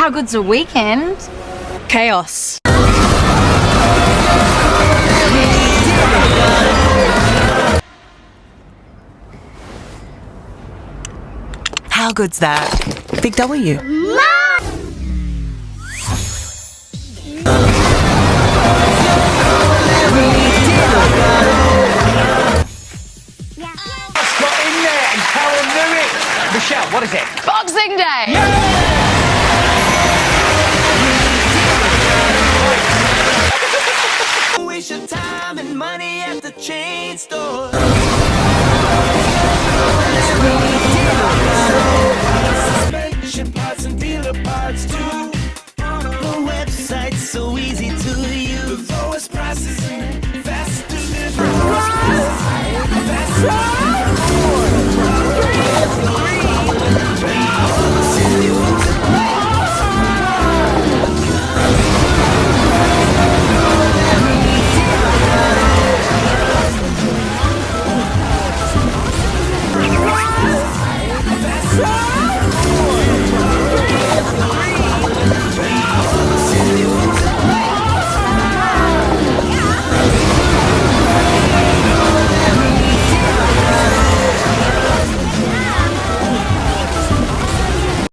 How good's the weekend? Chaos. How good's that? Big W. Got in there and Carol knew it. Michelle, what is it? Boxing Day. Waste your time and money at the chain store. Suspension parts and dealer parts too.